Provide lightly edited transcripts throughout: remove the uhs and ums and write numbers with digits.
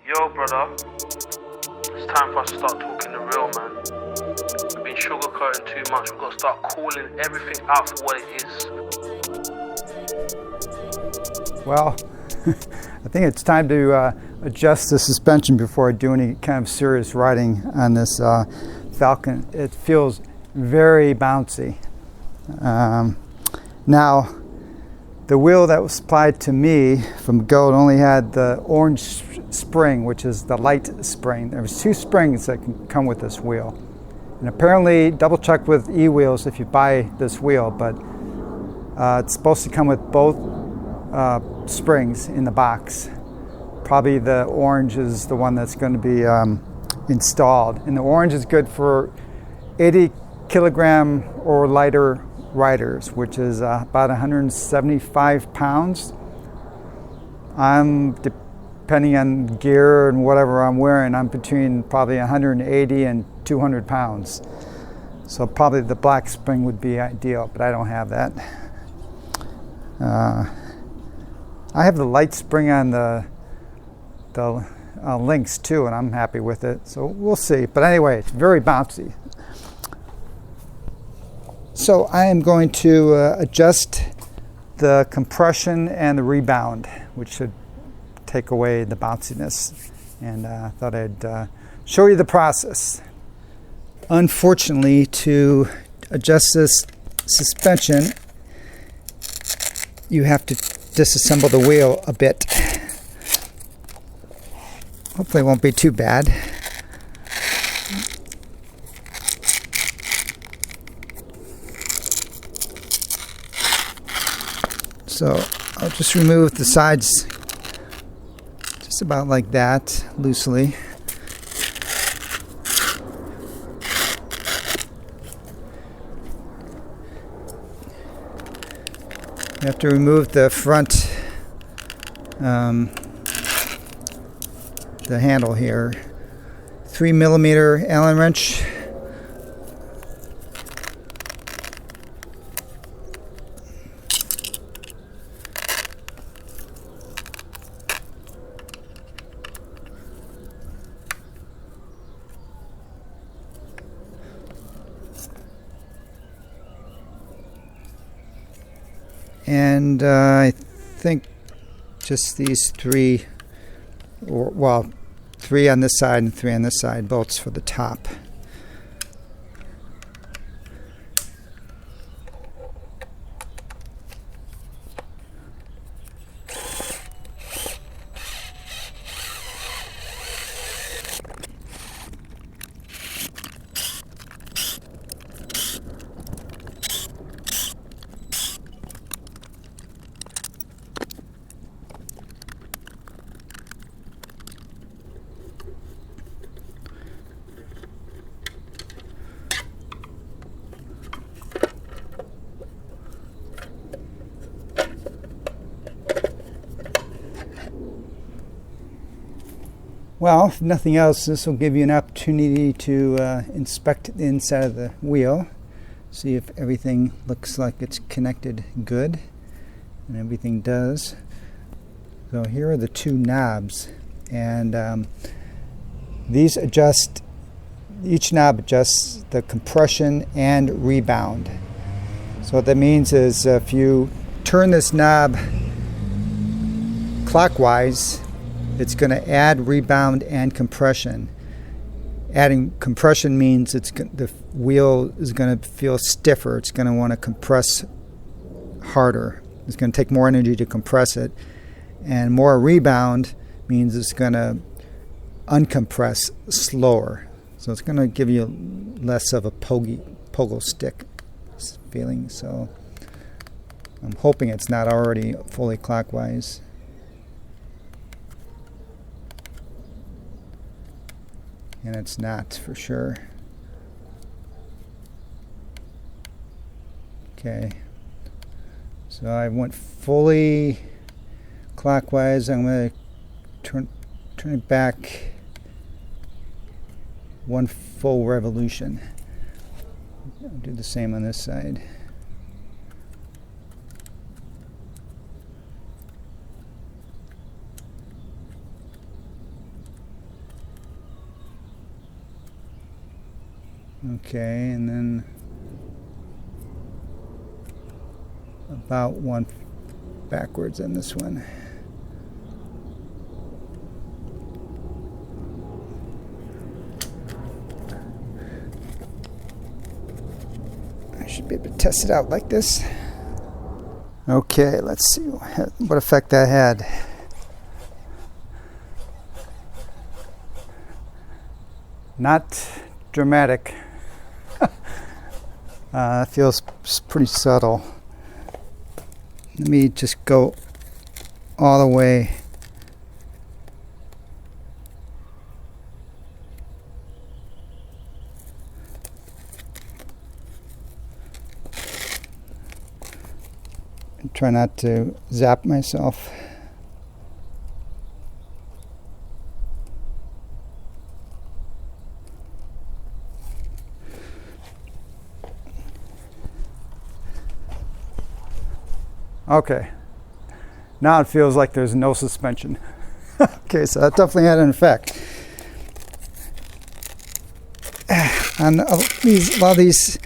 Yo, brother, it's time for us to start talking the real, man. We've been sugarcoating too much. We've got to start calling everything out for what it is. Well, I think it's time to adjust the suspension before I do any kind of serious riding on this Falcon. It feels very bouncy. Now, the wheel that was supplied to me from Begode only had the orange spring, which is the light spring. There was 2 springs that can come with this wheel. And apparently, double check with e-wheels if you buy this wheel, but it's supposed to come with both springs in the box. Probably the orange is the one that's going to be installed. And the orange is good for 80 kilogram or lighter riders, which is about 175 pounds. I'm, depending on gear and whatever I'm wearing, I'm between probably 180 and 200 pounds. So probably the black spring would be ideal, but I don't have that. I have the light spring on the links too, and I'm happy with it. So we'll see. But anyway, it's very bouncy. So I am going to adjust the compression and the rebound, which should take away the bounciness. And I thought I'd show you the process. Unfortunately, to adjust this suspension, you have to disassemble the wheel a bit. Hopefully it won't be too bad. So I'll just remove the sides just about like that, loosely. You have to remove the front, the handle here. 3mm Allen wrench. And I think just these 3, well, 3 on this side and 3 on this side, bolts for the top. Well, if nothing else, this will give you an opportunity to inspect the inside of the wheel, see if everything looks like it's connected good, and everything does. So here are the 2 knobs, and these adjust, each knob adjusts the compression and rebound. So what that means is if you turn this knob clockwise, it's going to add rebound and compression. Adding compression means the wheel is going to feel stiffer. It's going to want to compress harder. It's going to take more energy to compress it. And more rebound means it's going to uncompress slower. So it's going to give you less of a pogo stick feeling. So I'm hoping it's not already fully clockwise. And it's not, for sure. Okay. So I went fully clockwise. I'm going to turn it back 1 full revolution. I'll do the same on this side. Okay, and then about one backwards on this one. I should be able to test it out like this. Okay, let's see what effect that had. Not dramatic. It feels pretty subtle. Let me just go all the way. And try not to zap myself. Okay, now it feels like there's no suspension. Okay, so that definitely had an effect. On a lot of these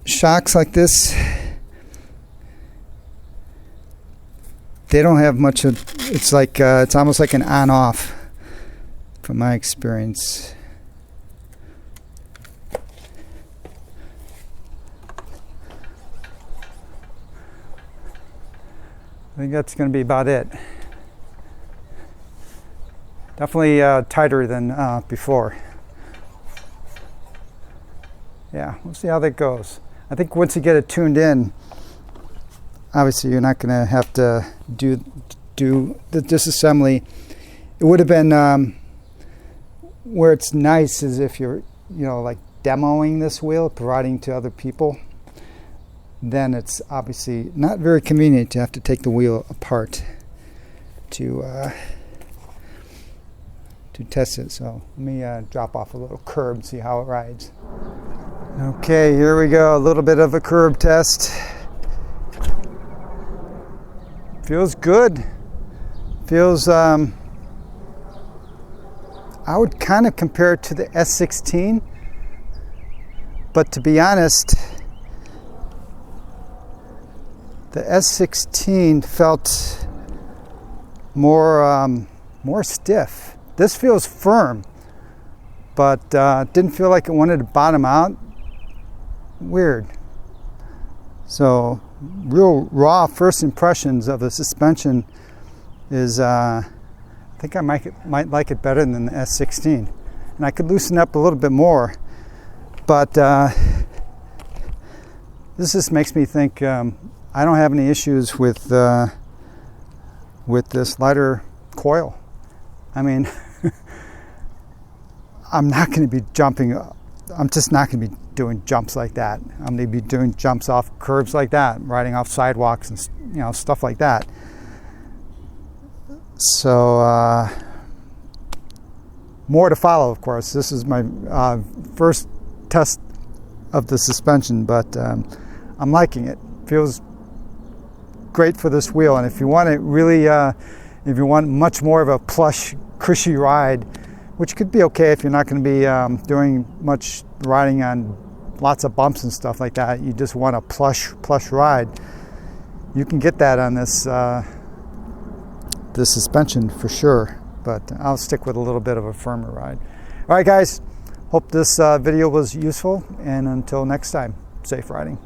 shocks like this, they don't have much of, it's like, it's almost like an on-off from my experience. I think that's going to be about it. Definitely tighter than before. Yeah, we'll see how that goes. I think once you get it tuned in, obviously you're not going to have to do the disassembly. It would have been where it's nice is if you're, like demoing this wheel, providing to other people. Then it's obviously not very convenient to have to take the wheel apart to test it. So let me drop off a little curb and see how it rides. Okay, here we go. A little bit of a curb test. Feels good. Feels, I would kind of compare it to the S16, but to be honest, the S16 felt more stiff. This feels firm, but didn't feel like it wanted to bottom out. Weird. So, real raw first impressions of the suspension is, I think I might like it better than the S16. And I could loosen up a little bit more, but this just makes me think I don't have any issues with this lighter coil. I mean, I'm not going to be jumping. I'm just not going to be doing jumps like that. I'm going to be doing jumps off curbs like that, riding off sidewalks and stuff like that. So more to follow, of course. This is my first test of the suspension, but I'm liking it. Feels great for this wheel, and if you want it really, if you want much more of a plush, cushy ride, which could be okay if you're not going to be doing much riding on lots of bumps and stuff like that. You just want a plush ride. You can get that on this this suspension for sure, but I'll stick with a little bit of a firmer ride. All right, guys. Hope this video was useful, and until next time, safe riding.